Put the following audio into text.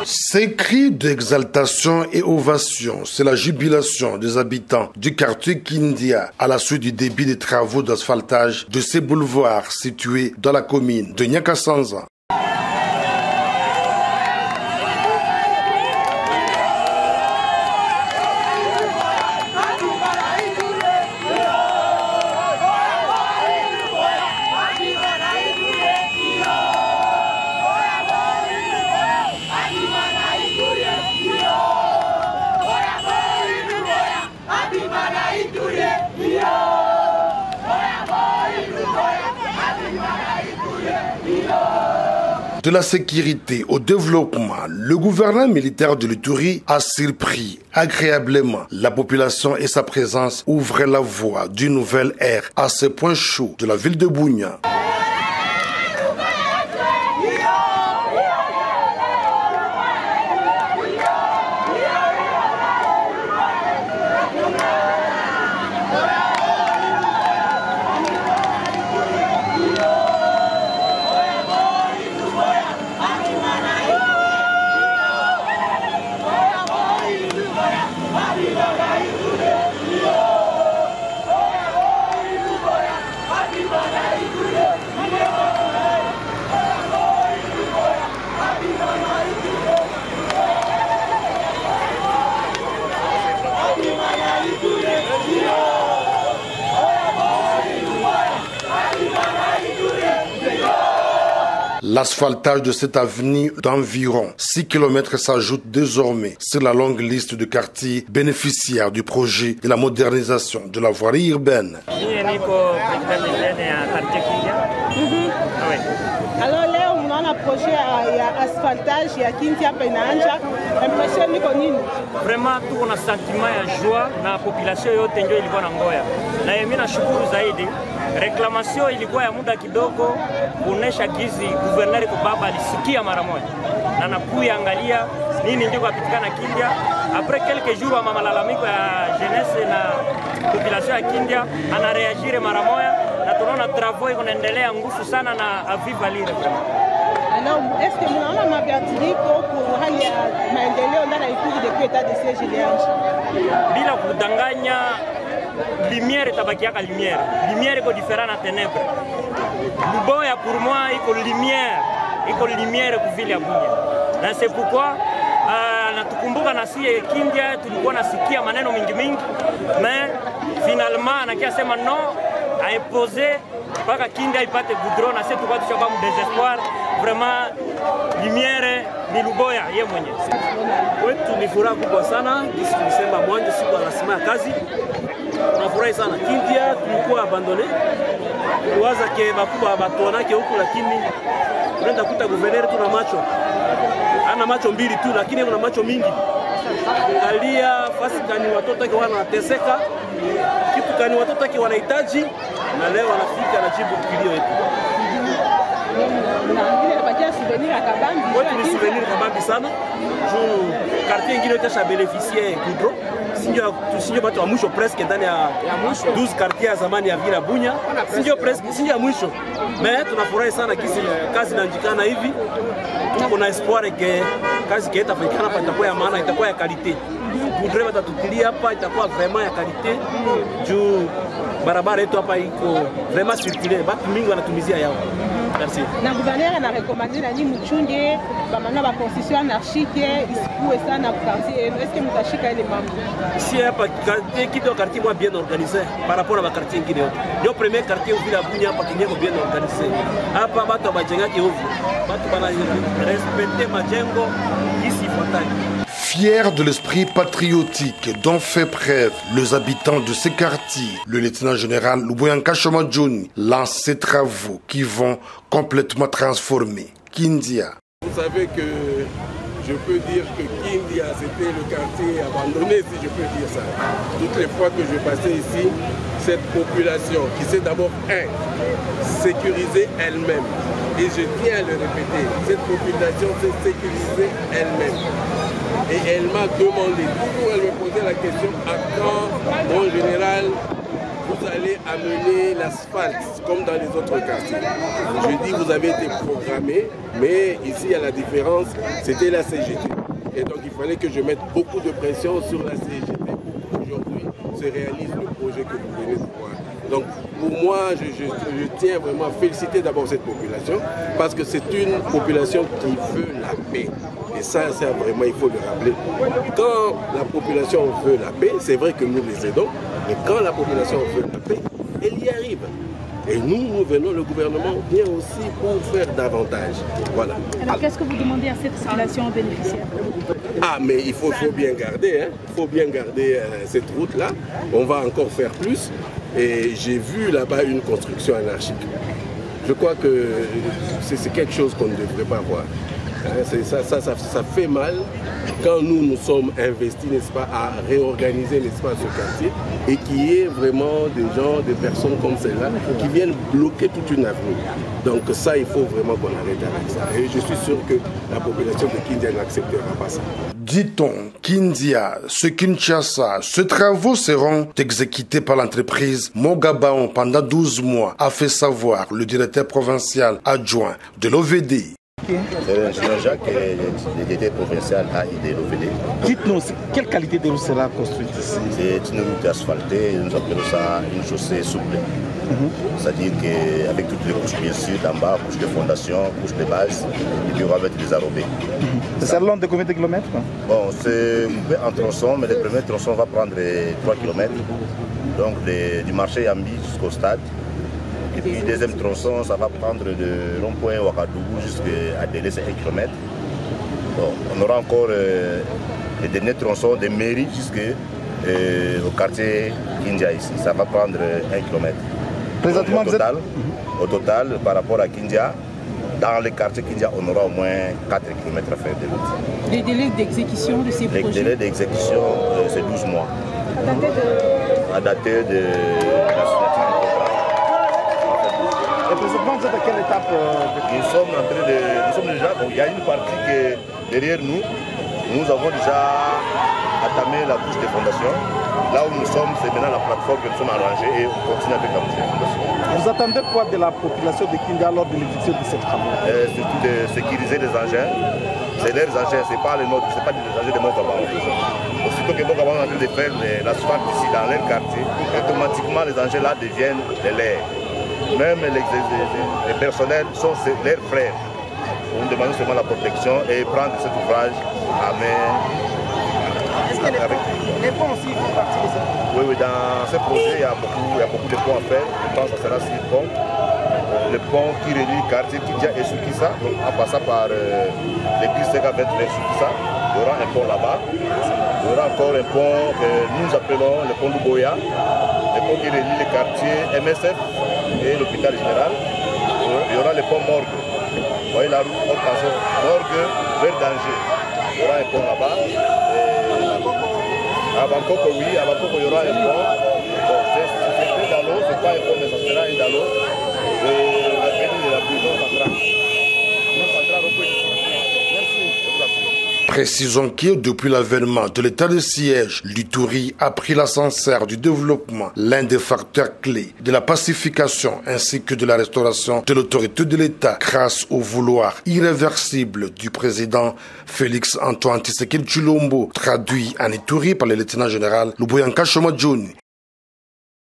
Ces cris d'exaltation et ovation, c'est la jubilation des habitants du quartier Kindia à la suite du début des travaux d'asphaltage de ces boulevards situés dans la commune de Nyakasanza. De la sécurité au développement, le gouvernement militaire de l'Ituri a surpris agréablement la population et sa présence ouvrait la voie d'une nouvelle ère à ce point chaud de la ville de Bunia. L'asphaltage de cette avenue d'environ 6 km s'ajoute désormais sur la longue liste de quartiers bénéficiaires du projet de la modernisation de la voirie urbaine. Alors là, on a un projet d'asphaltage et à Kindia Penanja. L'impression est connue. Vraiment, tout on a sentiment de joie dans la population yote ndio ilikuwa na ngoya. Na mimi nashukuru zaidi. Reklamation ilikuwa ya muda kidogo kuonesha gizi guverneri kubaba alisikia mara moja. Na nakuya angalia nini ndio kapitikana Kindia. Après quelques jours wa malalamiko ya jeunesse na population ya Kindia ana reagir mara moja na tunaona travaux inaendelea nguvu sana na aviva lile. Alors, est-ce que nous avons un mabadiliko pour hali ya maendeleo ndani ya Ituri depuis état de siège ilianza? Bila kudanganya, lumière tabakiaka lumière. Lumière iko différent na ténèbres. Luboya pour moi iko lumière ku vile ya Bunia. Na c'est pourquoi natukumbuka na si Kindia tulikuwa nasikia maneno mingi mais finalement anakia sema non a imposé mpaka Kindia ipate goudron na sisi tukao tushaka mu désespoir. Vraiment lumière ni Luboya yeye mwenyewe. Wetu ni furaha kubwa sana, jinsi tulisema mwanzo siku anasema kazi. Tunafurahi sana. Kindia tulikuwa abandone. Tuwaza ke bakubwa batonake huku lakini tunaenda kuta guverneri tuna macho. Ana macho mbili tu lakini kuna macho mingi. Angalia fasi kani watoto wake wanateseka. Kitu kani watoto wake wanahitaji na leo wanafika na jibu kilio yetu. Ni souvenir kabambi sana. Juu quartier ingine itasha beneficier goudron. Sinjo watu wa mwisho presque ndani ya 12 quartiers ya zamani ya Vila Bunya. Sinjo ya mwisho. Mais tunafurahi sana kisi kazi inaanjikana hivi. Tuko na espoir ke kazi kieta fanyikana hapa itakuwa ya maana, itakuwa ya qualité. Goudron watatukilia hapa itakuwa vraiment ya qualité. Juu barabara yetu hapa iko vraiment circulaire. Batu mingi wanatumizia yao. Merci. Na gouverneur a recommandé la ligne Muchunge, bamana ba construction anarchique, isikuwe sana quartier. Est-ce que mutashika ile mambo? Ici hapa quartier kidogo quartier moi bien organisé par rapport à quartier ingine yote. Ndio premier quartier au Vila Bunya hapa kinyeko bien organisé. Hapa watu bajengaki huko. Watu bana respecter majengo ici ifuatayo. Fiers de l'esprit patriotique dont fait preuve les habitants de ces quartiers, le lieutenant-général Luboyanka Shomadjouni lance ces travaux qui vont complètement transformer Kindia. Vous savez que je peux dire que Kindia c'était le quartier abandonné, si je peux dire ça. Toutes les fois que je passais ici, cette population qui s'est d'abord sécurisée elle-même. Et je tiens à le répéter, cette population s'est sécurisée elle-même. Et elle m'a demandé, toujours elle me posait la question, à quand mon général vous allez amener l'asphalte comme dans les autres quartiers. Je dis vous avez été programmé, mais ici il y a la différence, c'était la CGT. Et donc il fallait que je mette beaucoup de pression sur la CGT pour qu'aujourd'hui se réalise le projet que vous venez de voir. Donc pour moi, je tiens vraiment à féliciter d'abord cette population parce que c'est une population qui veut la paix. Et ça vraiment, il faut le rappeler. Quand la population veut la paix, c'est vrai que nous les aidons, mais quand la population veut la paix, elle y arrive. Et nous venons, le gouvernement vient aussi pour faire davantage. Voilà. Alors qu'est-ce que vous demandez à cette population bénéficiaire? Ah, mais il faut bien garder, hein. Il faut bien garder cette route-là. On va encore faire plus. Et j'ai vu là-bas une construction anarchique. Je crois que c'est quelque chose qu'on ne devrait pas voir. Ça fait mal quand nous sommes investis, n'est-ce pas, à réorganiser, n'est-ce pas, ce quartier et qu'il y ait vraiment des gens, des personnes comme celle-là qui viennent bloquer toute une avenue. Donc ça, il faut vraiment qu'on arrête avec ça. Et je suis sûr que la population de Kindia n'acceptera pas ça. Dit-on, Kindia, ce Kinshasa, ces travaux seront exécutés par l'entreprise Mogabaon pendant 12 mois, a fait savoir le directeur provincial adjoint de l'OVD. C'est l'ingénieur Jacques, le directeur provincial de l'OVD. Dites-nous, quelle qualité de route sera construite ici? C'est une route asphaltée, nous appelons ça une chaussée souple. C'est-à-dire qu'avec toutes les couches, bien sûr, d'en bas, couche de fondation, couche de base, et puis on va mettre des arrobés. C'est long de combien de kilomètres? Bon, c'est coupé en tronçons, mais le premier tronçon va prendre 3 km. Donc du marché Yambi jusqu'au stade. Et puis le deuxième tronçon, ça va prendre de rond-point Ouagadougou jusqu'à Délé, c'est 1 km. Bon, on aura encore les derniers tronçons de mairie jusqu'au quartier Kindia ici. Ça va prendre 1 km. Présentement, au total, par rapport à Kindia, dans les quartiers Kindia, on aura au moins 4 km à faire de route. Les délais d'exécution de ces projets? Les délais d'exécution, c'est 12 mois. À dater de la signature du contrat. Et présentement, vous êtes à quelle étape Nous sommes déjà, il y a une partie qui est derrière nous. Nous avons déjà entamé la couche de fondation. Là où nous sommes, c'est maintenant la plateforme que nous sommes arrangés et on continue avec la couche de fondation. Vous attendez quoi de la population de Kindia lors de l'exécution de ces travaux? Surtout de sécuriser les engins. C'est leurs engins, ce n'est pas les nôtres, ce n'est pas des engins de Mogabaon. Aussitôt que Mogabaon est en train de faire l'asphalte ici dans leur quartier, automatiquement les engins là deviennent de l'air. Même les personnels sont leurs frères. On demande seulement la protection et prendre cet ouvrage à main. Est-ce que les ponts aussi font partie de ça? Oui, dans ce projet, il y a beaucoup de ponts à faire. Je pense que ça sera 6 ponts. Le pont qui relie le quartier Kindia et Soukissa, donc en passant par l'église Segabet vers Soukissa, il y aura un pont là-bas. Il y aura encore un pont que nous appelons le pont d'Uboya, le pont qui relie le quartier MSF et l'hôpital général. Il y aura le pont Morgue. Vous voyez la route haute tension, Morgue vers Danger. Il y aura un pont là-bas. À Bangkok, oui, à Bangkok, il y aura un pont. Bon, c'est dans l'eau, c'est pas un pont, mais ça sera un dans l'eau. L'avenue de la prison centrale. Précisons que depuis l'avènement de l'état de siège, l'Ituri a pris l'ascenseur du développement, l'un des facteurs clés de la pacification ainsi que de la restauration de l'autorité de l'État grâce au vouloir irréversible du président Félix Antoine Tshisekedi Tshilombo, traduit en Ituri par le lieutenant général Luboyanka Shoma John.